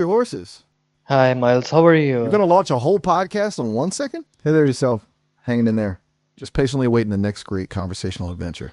your horses. Hi, Miles. How are You're you? going to launch a whole podcast in 1 second? Hey there, yourself. Hanging in there. Just patiently awaiting the next great conversational adventure.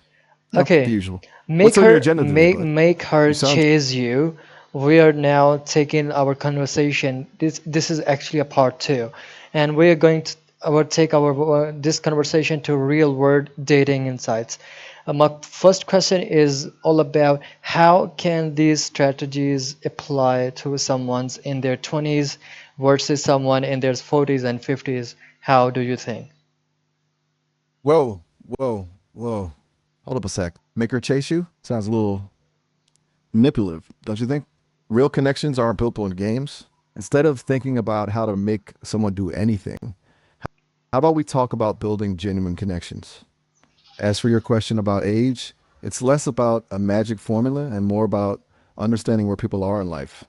The Okay, usual. What's make on your her agenda today, make bud? make her You sound. chase you. We are now taking our conversation. This is actually a part two, and we are going to take our this conversation to real world dating insights. My first question is all about how can these strategies apply to someone's in their 20s versus someone in their 40s and 50s. How do you think? Whoa, whoa, whoa. Hold up a sec. Make her chase you? Sounds a little manipulative, don't you think? Real connections aren't built on games. Instead of thinking about how to make someone do anything, how about we talk about building genuine connections? As for your question about age, it's less about a magic formula and more about understanding where people are in life.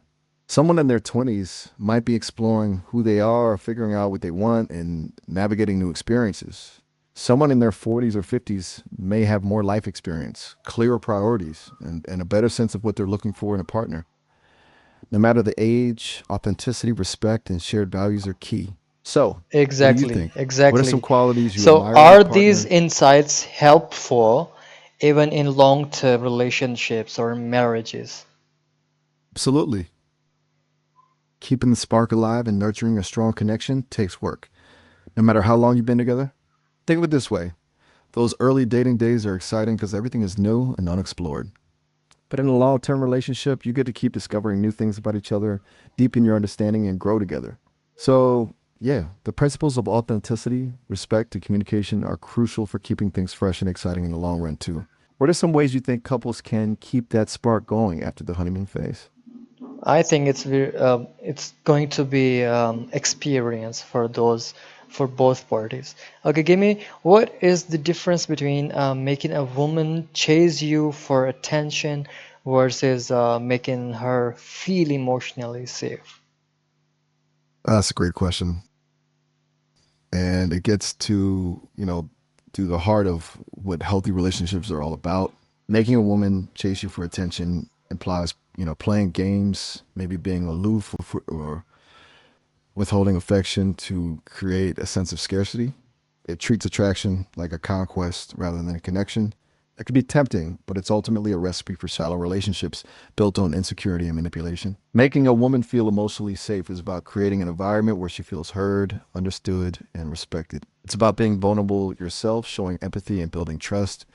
Someone in their 20s might be exploring who they are, figuring out what they want, and navigating new experiences. Someone in their 40s or 50s may have more life experience, clearer priorities, and a better sense of what they're looking for in a partner. No matter the age, authenticity, respect, and shared values are key. So, what do you Exactly, think? What are some exactly. qualities you So, admire in a are these partner? insights helpful even in long-term relationships or marriages? Absolutely. Keeping the spark alive and nurturing a strong connection takes work, no matter how long you've been together. Think of it this way: those early dating days are exciting because everything is new and unexplored. But in a long term relationship, you get to keep discovering new things about each other, deepen your understanding, and grow together. So, yeah, the principles of authenticity, respect, and communication are crucial for keeping things fresh and exciting in the long run, too. What are some ways you think couples can keep that spark going after the honeymoon phase? I think it's going to be experience for those for both parties. Okay, give me what is the difference between making a woman chase you for attention versus making her feel emotionally safe? That's a great question. And it gets to the heart of what healthy relationships are all about. Making a woman chase you for attention implies, playing games, maybe being aloof or withholding affection to create a sense of scarcity. It treats attraction like a conquest rather than a connection. It can be tempting, but it's ultimately a recipe for shallow relationships built on insecurity and manipulation. Making a woman feel emotionally safe is about creating an environment where she feels heard, understood, and respected. It's about being vulnerable yourself, showing empathy, and building trust.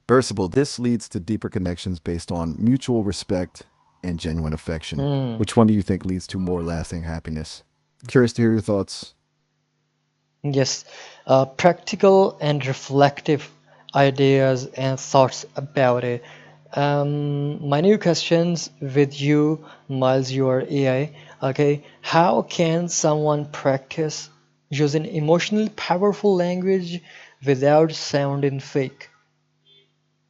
Versatile, this leads to deeper connections based on mutual respect and genuine affection. Hmm. Which one do you think leads to more lasting happiness? Curious to hear your thoughts. Yes, practical and reflective ideas and thoughts about it. My new questions with you, Miles, your AI. Okay, how can someone practice using emotionally powerful language without sounding fake?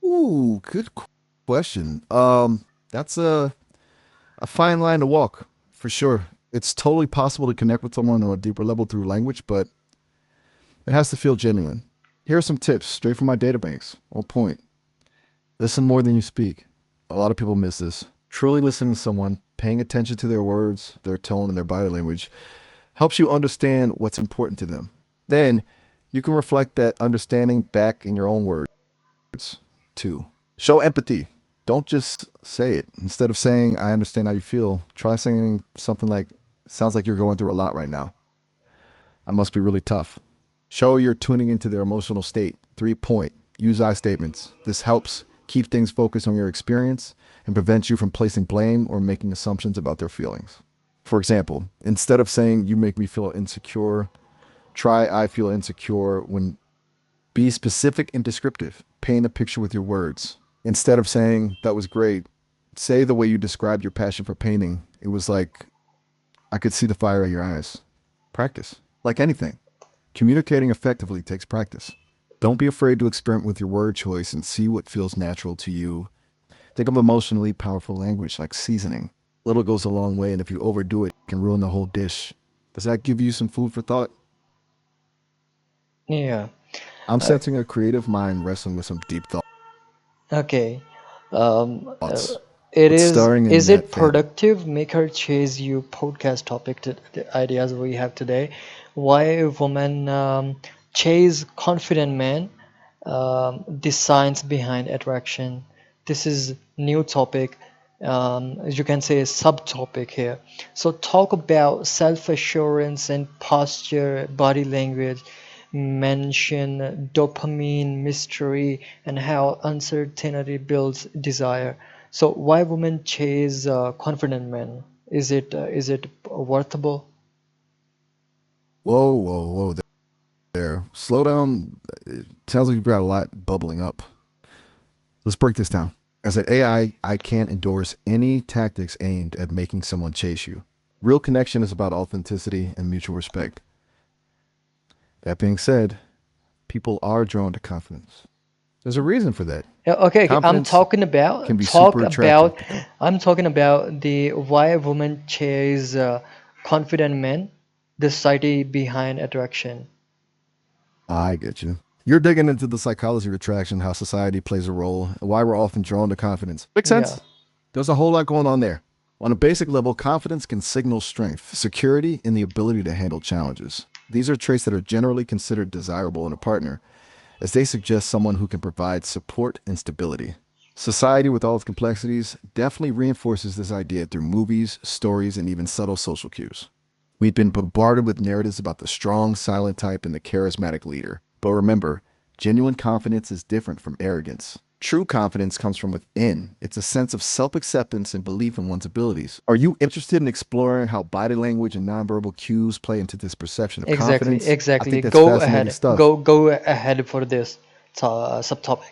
Ooh, good question. That's a fine line to walk, for sure. It's totally possible to connect with someone on a deeper level through language, but it has to feel genuine. Here are some tips straight from my databanks. On point. Listen more than you speak. A lot of people miss this. Truly listening to someone, paying attention to their words, their tone, and their body language helps you understand what's important to them. Then you can reflect that understanding back in your own words, too. Show empathy. Don't just say it. Instead of saying, I understand how you feel, try saying something like, sounds like you're going through a lot right now. I must be really tough. Show you're tuning into their emotional state. 3 point. Use I statements. This helps keep things focused on your experience and prevents you from placing blame or making assumptions about their feelings. For example, instead of saying, you make me feel insecure, try, I feel insecure when be specific and descriptive. Paint a picture with your words. Instead of saying, that was great, say the way you described your passion for painting. It was like, I could see the fire in your eyes. Practice. Like anything, communicating effectively takes practice. Don't be afraid to experiment with your word choice and see what feels natural to you. Think of emotionally powerful language like seasoning. Little goes a long way, and if you overdo it, it can ruin the whole dish. Does that give you some food for thought? Yeah. I'm Uh, sensing a creative mind wrestling with some deep okay. Um, uh, thoughts. It What's is. starring in Is that it fan? productive? Make her chase you. Podcast topic to the ideas we have today. Why women chase confident men. The science behind attraction. This is new topic. As you can say, a subtopic here. So talk about self-assurance and posture, body language, mention dopamine, mystery, and how uncertainty builds desire. So why women chase confident men? Is it worthable? Whoa, whoa, whoa there. Slow down. It sounds like you've got a lot bubbling up. Let's break this down. As an AI, I can't endorse any tactics aimed at making someone chase you. Real connection is about authenticity and mutual respect. That being said, people are drawn to confidence. There's a reason for that. Yeah, okay, okay. Confidence can be super attractive. I'm talking about the why women chase confident men, the society behind attraction. I get you. You're digging into the psychology of attraction, how society plays a role, and why we're often drawn to confidence. Makes Yeah, sense? There's a whole lot going on there. On a basic level, confidence can signal strength, security, and the ability to handle challenges. These are traits that are generally considered desirable in a partner, as they suggest someone who can provide support and stability. Society, with all its complexities, definitely reinforces this idea through movies, stories, and even subtle social cues. We've been bombarded with narratives about the strong, silent type and the charismatic leader. But remember, genuine confidence is different from arrogance. True confidence comes from within. It's a sense of self acceptance and belief in one's abilities. Are you interested in exploring how body language and nonverbal cues play into this perception of exactly, confidence? I exactly. think that's Go fascinating ahead. stuff. Go ahead for this subtopic.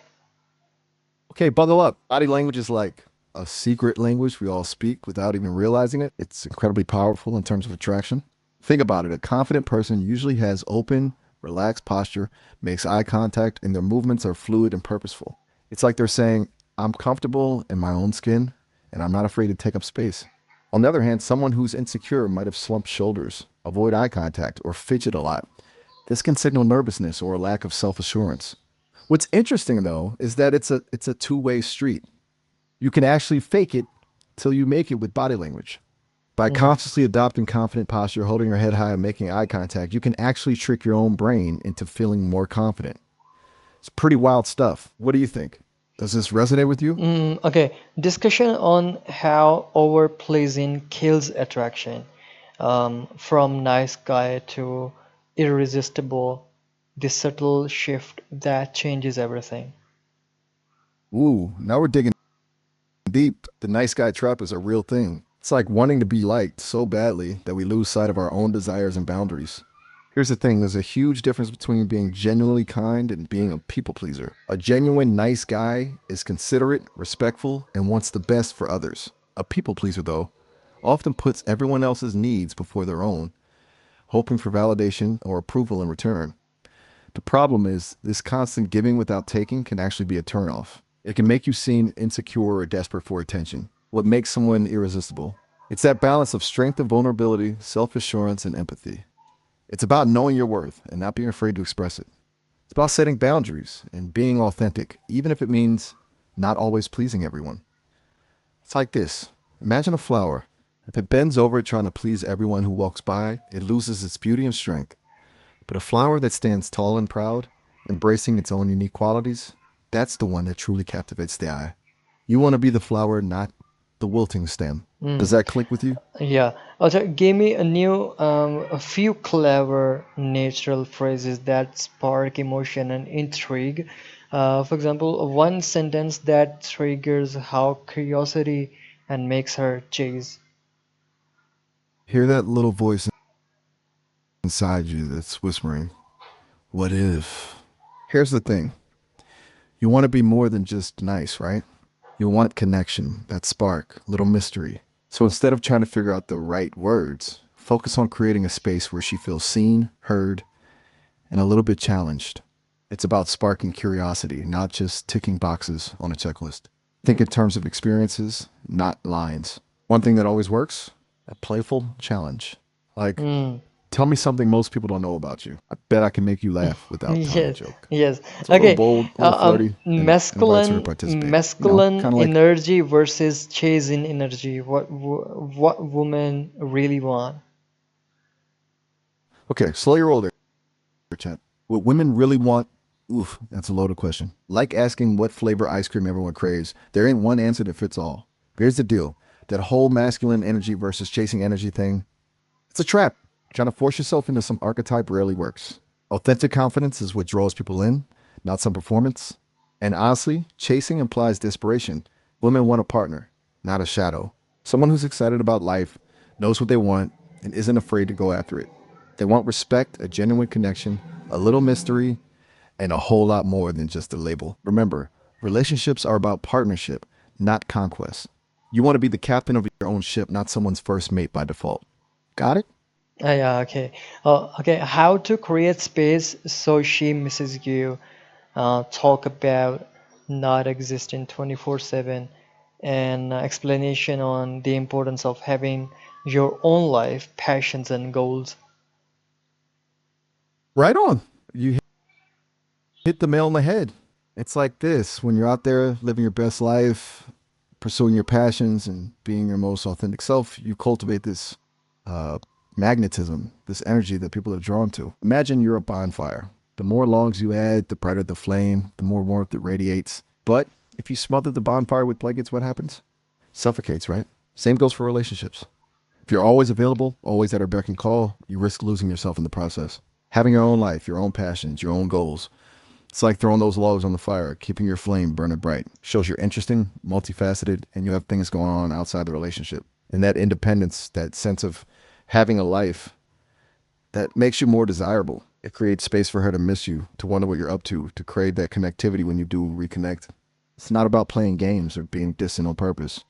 Okay, buckle up. Body language is like a secret language we all speak without even realizing it. It's incredibly powerful in terms of attraction. Think about it. A confident person usually has open, relaxed posture, makes eye contact, and their movements are fluid and purposeful. It's like they're saying, I'm comfortable in my own skin and I'm not afraid to take up space. On the other hand, someone who's insecure might have slumped shoulders, avoid eye contact, or fidget a lot. This can signal nervousness or a lack of self assurance. What's interesting though is that it's a two-way street. You can actually fake it till you make it with body language. By Mm. consciously adopting confident posture, holding your head high, and making eye contact, you can actually trick your own brain into feeling more confident. It's pretty wild stuff. What do you think? Does this resonate with you? Okay, discussion on how overpleasing kills attraction, from nice guy to irresistible, the subtle shift that changes everything. Ooh, now we're digging deep. The nice guy trap is a real thing. It's like wanting to be liked so badly that we lose sight of our own desires and boundaries. Here's the thing, there's a huge difference between being genuinely kind and being a people pleaser. A genuine nice guy is considerate, respectful, and wants the best for others. A people pleaser, though, often puts everyone else's needs before their own, hoping for validation or approval in return. The problem is, this constant giving without taking can actually be a turnoff. It can make you seem insecure or desperate for attention. What makes someone irresistible? It's that balance of strength and vulnerability, self assurance, and empathy. It's about knowing your worth and not being afraid to express it. It's about setting boundaries and being authentic, even if it means not always pleasing everyone. It's like this. Imagine a flower. If it bends over trying to please everyone who walks by, it loses its beauty and strength. But a flower that stands tall and proud, embracing its own unique qualities, that's the one that truly captivates the eye. You want to be the flower, not the wilting stem. Does Mm. that click with you? Yeah. Also, give me a few clever natural phrases that spark emotion and intrigue. For example, one sentence that triggers how curiosity and makes her chase. Hear that little voice inside you that's whispering, what if? Here's the thing, you want to be more than just nice, right? You want connection, that spark, little mystery. So instead of trying to figure out the right words, focus on creating a space where she feels seen, heard, and a little bit challenged. It's about sparking curiosity, not just ticking boxes on a checklist. Think in terms of experiences, not lines. One thing that always works, a playful challenge. Like, Mm. Tell me something most people don't know about you. I bet I can make you laugh without telling a Yes, joke. yes. It's a little Okay. bold, a little flirty, and invites her to Masculine, participate. masculine Kind of like, energy versus chasing energy. What women really want. okay, slow your roll there, chat. What women really want, oof, that's a loaded question. Like asking what flavor ice cream everyone craves. There ain't one answer that fits all. Here's the deal. That whole masculine energy versus chasing energy thing, it's a trap. Trying to force yourself into some archetype rarely works. Authentic confidence is what draws people in, not some performance. And honestly, chasing implies desperation. Women want a partner, not a shadow. Someone who's excited about life, knows what they want, and isn't afraid to go after it. They want respect, a genuine connection, a little mystery, and a whole lot more than just a label. Remember, relationships are about partnership, not conquest. You want to be the captain of your own ship, not someone's first mate by default. Got it? Yeah, okay. Okay, how to create space so she misses you. Talk about not existing 24/7 and explanation on the importance of having your own life, passions, and goals. Right on. You hit the nail on the head. It's like this when you're out there living your best life, pursuing your passions, and being your most authentic self, you cultivate this uh, magnetism, this energy that people are drawn to. Imagine you're a bonfire. The more logs you add, the brighter the flame, the more warmth it radiates. But if you smother the bonfire with blankets, what happens? Suffocates, right? Same goes for relationships. If you're always available, always at our beck and call, you risk losing yourself in the process. Having your own life, your own passions, your own goals, it's like throwing those logs on the fire, keeping your flame burning bright. Shows you're interesting, multifaceted, and you have things going on outside the relationship. And that independence, that sense of having a life, that makes you more desirable. It creates space for her to miss you, to wonder what you're up to crave that connectivity when you do reconnect. It's not about playing games or being distant on purpose.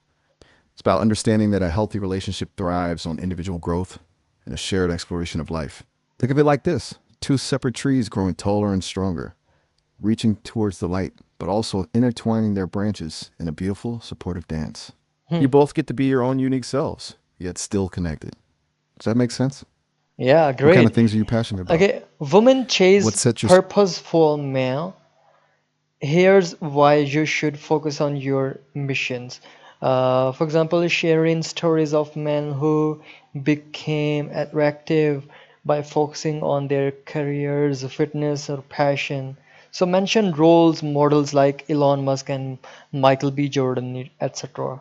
It's about understanding that a healthy relationship thrives on individual growth and a shared exploration of life. Think of it like this: two separate trees growing taller and stronger, reaching towards the light, but also intertwining their branches in a beautiful, supportive dance. Hmm. You both get to be your own unique selves, yet still connected. Does that make sense? Yeah, What kind of great. things are you passionate about? Okay, women What chase sets your purposeful male. Here's why you should focus on your missions. For example, sharing stories of men who became attractive by focusing on their careers, fitness, or passion. So mention roles models like Elon Musk and Michael B. Jordan, etc.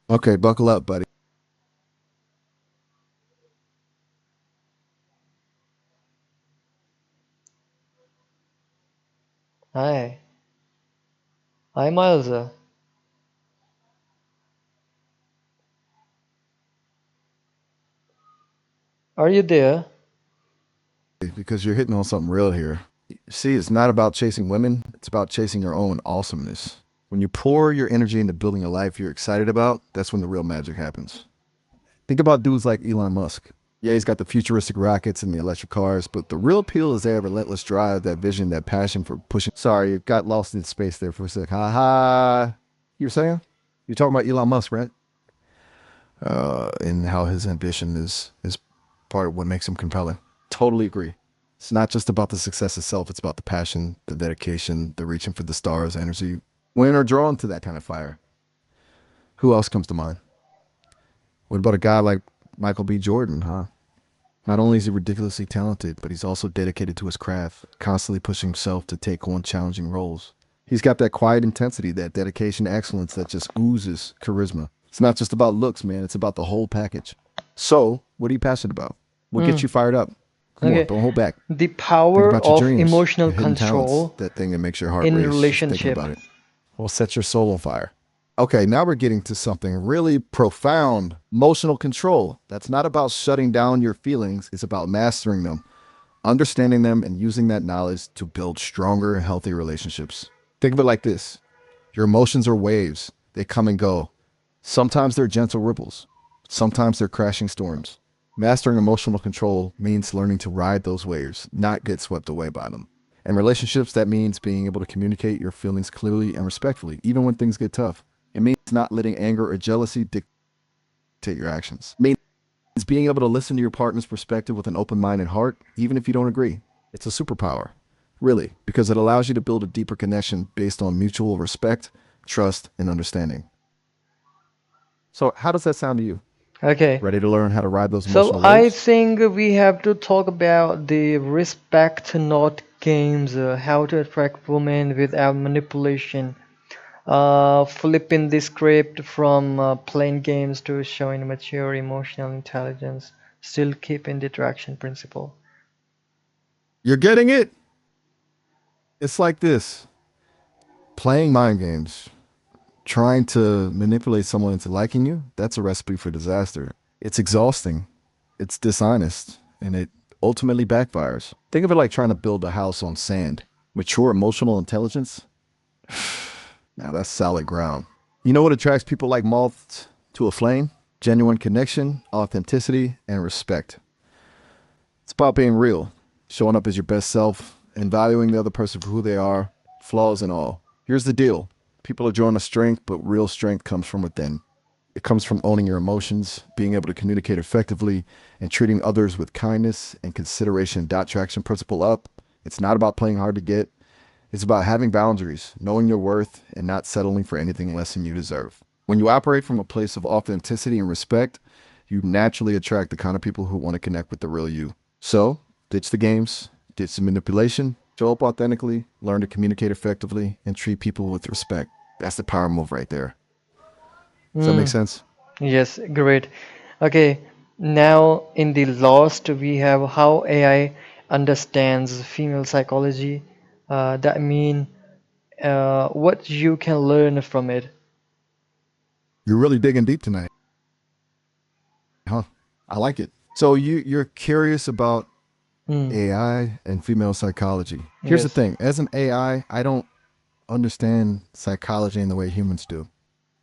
Okay, buckle up, buddy. Hi, hi, Miles. Are you there? Because you're hitting on something real here. See, it's not about chasing women, it's about chasing your own awesomeness. When you pour your energy into building a life you're excited about, that's when the real magic happens. Think about dudes like Elon Musk. Yeah, he's got the futuristic rockets and the electric cars, but the real appeal is that relentless drive, that vision, that passion for pushing. Sorry, you got lost in space there for a sec. Ha ha. You were saying? You're talking about Elon Musk, right? And how his ambition is part of what makes him compelling. Totally agree. It's not just about the success itself, it's about the passion, the dedication, the reaching for the stars, energy. Women are drawn to that kind of fire. Who else comes to mind? What about a guy like Michael B. Jordan, huh? Not only is he ridiculously talented, but he's also dedicated to his craft, constantly pushing himself to take on challenging roles. He's got that quiet intensity, that dedication to excellence that just oozes charisma. It's not just about looks, man. It's about the whole package. So, what are you passionate about? What gets Hmm. you fired up? Come on, Okay, don't hold back. the Think power about your of dreams, emotional your hidden talents, control that thing that makes your heart in race just thinking relationship. about it. Will set your soul on fire. Okay, now we're getting to something really profound: emotional control. That's not about shutting down your feelings, it's about mastering them, understanding them, and using that knowledge to build stronger, healthy relationships. Think of it like this: your emotions are waves, they come and go. Sometimes they're gentle ripples, sometimes they're crashing storms. Mastering emotional control means learning to ride those waves, not get swept away by them. In relationships, that means being able to communicate your feelings clearly and respectfully, even when things get tough. It means not letting anger or jealousy dictate your actions. It means It's being able to listen to your partner's perspective with an open mind and heart, even if you don't agree. It's a superpower, really, because it allows you to build a deeper connection based on mutual respect, trust, and understanding. So, how does that sound to you? Okay. Ready to learn how to ride those So emotional I waves? think we have to talk about the respect not games, how to attract women without manipulation, flipping the script from playing games to showing mature emotional intelligence, still keeping the attraction principle. You're getting it? It's like this playing mind games, trying to manipulate someone into liking you, that's a recipe for disaster. It's exhausting, it's dishonest, and it ultimately backfires. Think of it like trying to build a house on sand. Mature emotional intelligence? Now that's solid ground. You know what attracts people like moths to a flame? Genuine connection, authenticity, and respect. It's about being real, showing up as your best self, and valuing the other person for who they are, flaws and all. Here's the deal people are drawn to strength, but real strength comes from within. It comes from owning your emotions, being able to communicate effectively, and treating others with kindness and consideration. Dot traction principle up. It's not about playing hard to get. It's about having boundaries, knowing your worth, and not settling for anything less than you deserve. When you operate from a place of authenticity and respect, you naturally attract the kind of people who want to connect with the real you. So, ditch the games, ditch the manipulation, show up authentically, learn to communicate effectively, and treat people with respect. That's the power move right there. Does that make Mm, sense? yes, great. Okay, now in the Lost, we have how AI understands female psychology. That mean what you can learn from it. You're really digging deep tonight, huh? I like it. So you're curious about Mm, AI and female psychology. Here's the yes. thing: as an AI, I don't understand psychology in the way humans do.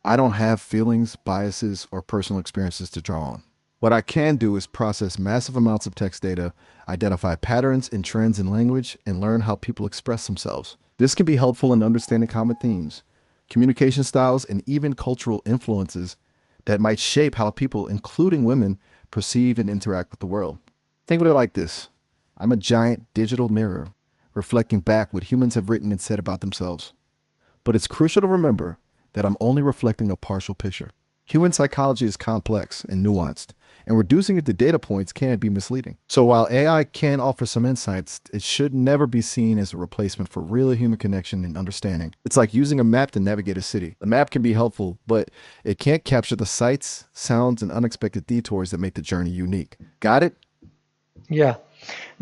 I don't have feelings, biases, or personal experiences to draw on. What I can do is process massive amounts of text data, identify patterns and trends in language, and learn how people express themselves. This can be helpful in understanding common themes, communication styles, and even cultural influences that might shape how people, including women, perceive and interact with the world. Think of it like this: I'm a giant digital mirror reflecting back what humans have written and said about themselves. But it's crucial to remember that I'm only reflecting a partial picture. Human psychology is complex and nuanced, and reducing it to data points can be misleading. So while AI can offer some insights, it should never be seen as a replacement for real human connection and understanding. It's like using a map to navigate a city. The map can be helpful, but it can't capture the sights, sounds, and unexpected detours that make the journey unique. Got it? Yeah.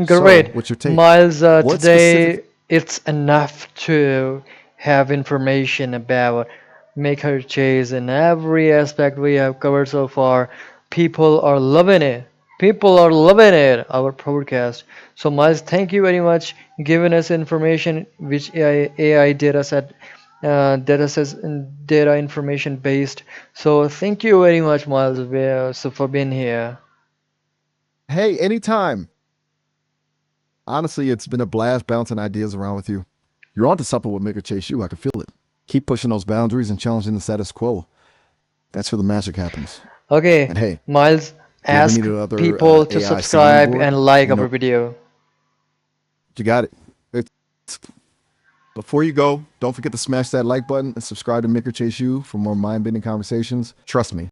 So, Great. what's your take? Miles, What specific today it's enough to have information about make her chase in every aspect we have covered so far. People are loving it. People are loving it, our podcast. So Miles, thank you very much giving us information which AI data set data says data information based. So thank you very much, Miles, so for being here. Hey, anytime. Honestly, it's been a blast bouncing ideas around with you. You're onto something with Maker Chase U. I can feel it. Keep pushing those boundaries and challenging the status quo. That's where the magic happens. Okay, And hey, Miles, if you ever ask need another people to AI sounding subscribe board, and like you our know, video. you got it. It's, before you go, don't forget to smash that like button and subscribe to Maker Chase U for more mind bending conversations. Trust me,